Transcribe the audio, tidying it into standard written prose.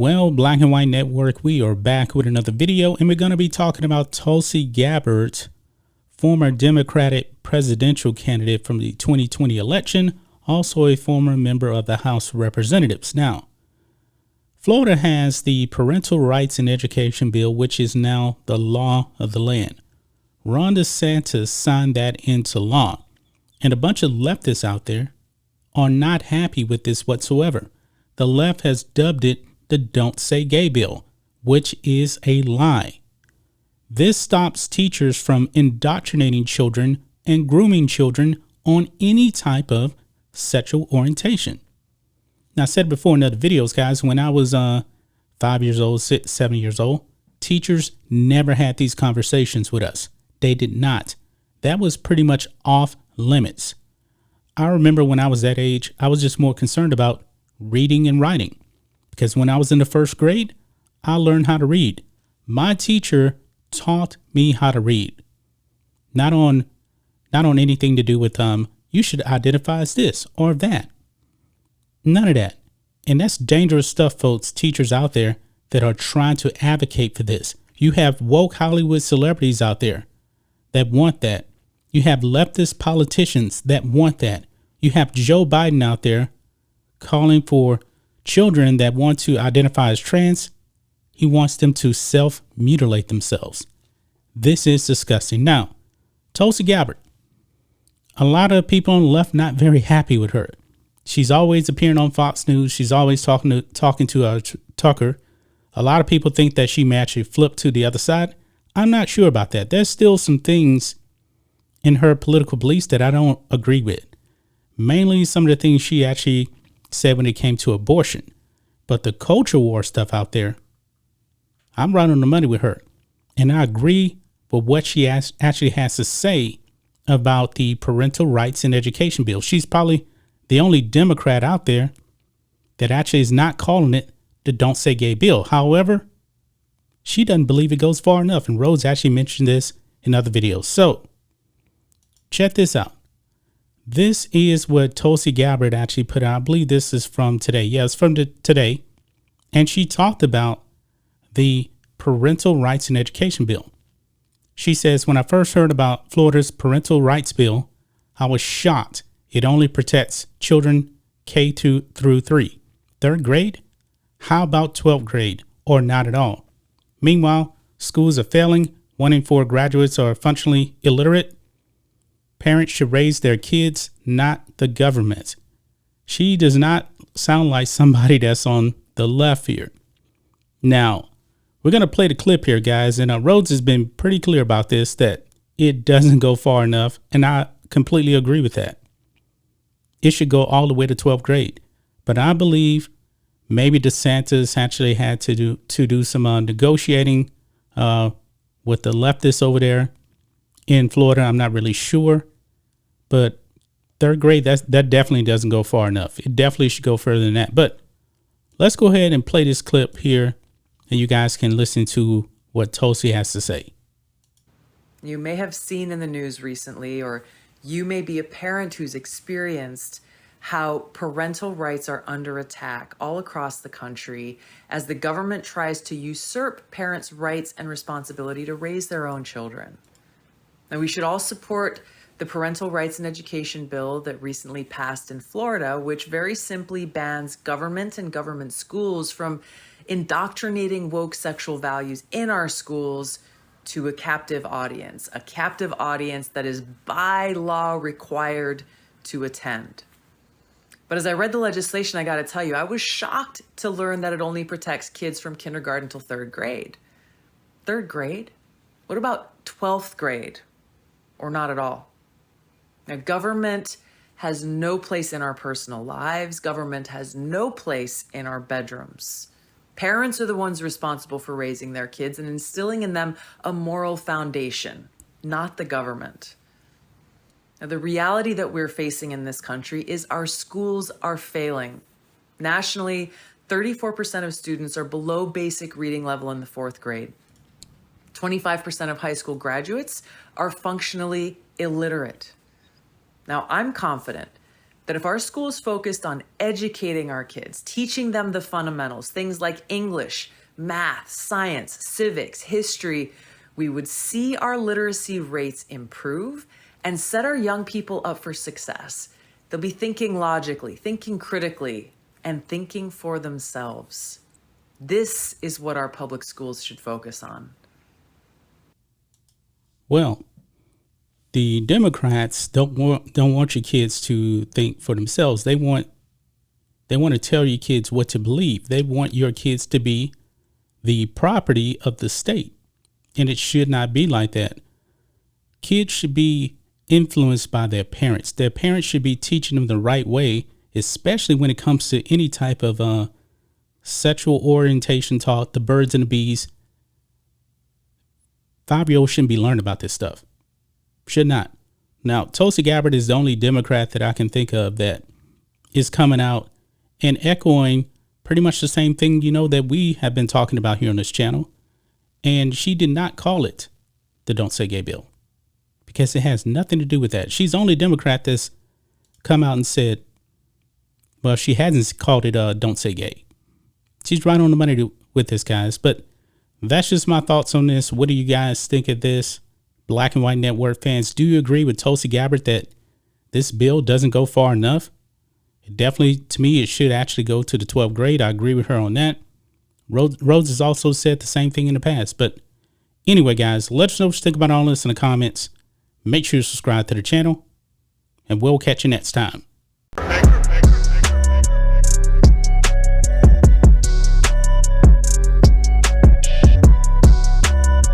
Well, Black and White Network, we are back with another video, and we're going to be talking about Tulsi Gabbard, former Democratic presidential candidate from the 2020 election, also a former member of the House of Representatives. Now, Florida has the Parental Rights in Education bill, which is now the law of the land. Ron DeSantis signed that into law, and a bunch of leftists out there are not happy with this whatsoever. The left has dubbed it the Don't Say Gay bill, which is a lie. This stops teachers from indoctrinating children and grooming children on any type of sexual orientation. Now, I said before in other videos, guys, when I was 5 years old, 7 years old, teachers never had these conversations with us. They did not. That was pretty much off limits. I remember when I was that age, I was just more concerned about reading and writing. Because when I was in the first grade, I learned how to read. My teacher taught me how to read. Not on anything to do with you should identify as this or that. None of that. And that's dangerous stuff, folks. Teachers out there that are trying to advocate for this. You have woke Hollywood celebrities out there that want that. You have leftist politicians that want that. You have Joe Biden out there calling for children that want to identify as trans. He wants them to self-mutilate themselves. This is disgusting. Now, Tulsi Gabbard, a lot of people on the left not very happy with her. She's always appearing on Fox News. She's always talking to Tucker. A lot of people think that she may actually flip to the other side. I'm not sure about that. There's still some things in her political beliefs that I don't agree with. Mainly some of the things she actually said when it came to abortion. But the culture war stuff out there, I'm right on the money with her. And I agree with what she actually has to say about the Parental Rights in Education bill. She's probably the only Democrat out there that actually is not calling it the Don't Say Gay bill. However, she doesn't believe it goes far enough. And Rose actually mentioned this in other videos. So check this out. This is what Tulsi Gabbard actually put out. I believe this is from today. Yeah, it's from today. And she talked about the Parental Rights in Education bill. She says, when I first heard about Florida's Parental Rights bill, I was shocked. It only protects children K through 3. Third grade? How about 12th grade or not at all? Meanwhile, schools are failing. 1 in 4 graduates are functionally illiterate. Parents should raise their kids, not the government. She does not sound like somebody that's on the left here. Now, we're going to play the clip here, guys. And Rhodes has been pretty clear about this, that it doesn't go far enough. And I completely agree with that. It should go all the way to 12th grade. But I believe maybe DeSantis actually had to do some negotiating with the leftists over there in Florida. I'm not really sure. But 3rd grade, that definitely doesn't go far enough. It definitely should go further than that. But let's go ahead and play this clip here, and you guys can listen to what Tulsi has to say. You may have seen in the news recently, or you may be a parent who's experienced how parental rights are under attack all across the country as the government tries to usurp parents' rights and responsibility to raise their own children. Now, we should all support the Parental Rights in Education bill that recently passed in Florida, which very simply bans government and government schools from indoctrinating woke sexual values in our schools to a captive audience that is by law required to attend. But as I read the legislation, I got to tell you, I was shocked to learn that it only protects kids from kindergarten till 3rd grade. 3rd grade? What about 12th grade? Or not at all? Now, government has no place in our personal lives. Government has no place in our bedrooms. Parents are the ones responsible for raising their kids and instilling in them a moral foundation, not the government. Now, the reality that we're facing in this country is our schools are failing. Nationally, 34% of students are below basic reading level in the 4th grade. 25% of high school graduates are functionally illiterate. Now, I'm confident that if our schools focused on educating our kids, teaching them the fundamentals, things like English, math, science, civics, history, we would see our literacy rates improve and set our young people up for success. They'll be thinking logically, thinking critically, and thinking for themselves. This is what our public schools should focus on. Well, the Democrats don't want your kids to think for themselves. They want to tell your kids what to believe. They want your kids to be the property of the state. And it should not be like that. Kids should be influenced by their parents. Their parents should be teaching them the right way, especially when it comes to any type of sexual orientation talk, the birds and the bees. 5-year-olds shouldn't be learning about this stuff. Should not. Now, Tulsi Gabbard is the only Democrat that I can think of that is coming out and echoing pretty much the same thing, that we have been talking about here on this channel. And she did not call it the Don't Say Gay bill because it has nothing to do with that. She's the only Democrat that's come out and said, well, she hasn't called it Don't Say Gay. She's right on the money with this, guys. But that's just my thoughts on this. What do you guys think of this? Black and White Network fans, do you agree with Tulsi Gabbard that this bill doesn't go far enough? It definitely, to me, it should actually go to the 12th grade. I agree with her on that. Rose has also said the same thing in the past. But anyway, guys, let us know what you think about all this in the comments. Make sure you subscribe to the channel, and we'll catch you next time.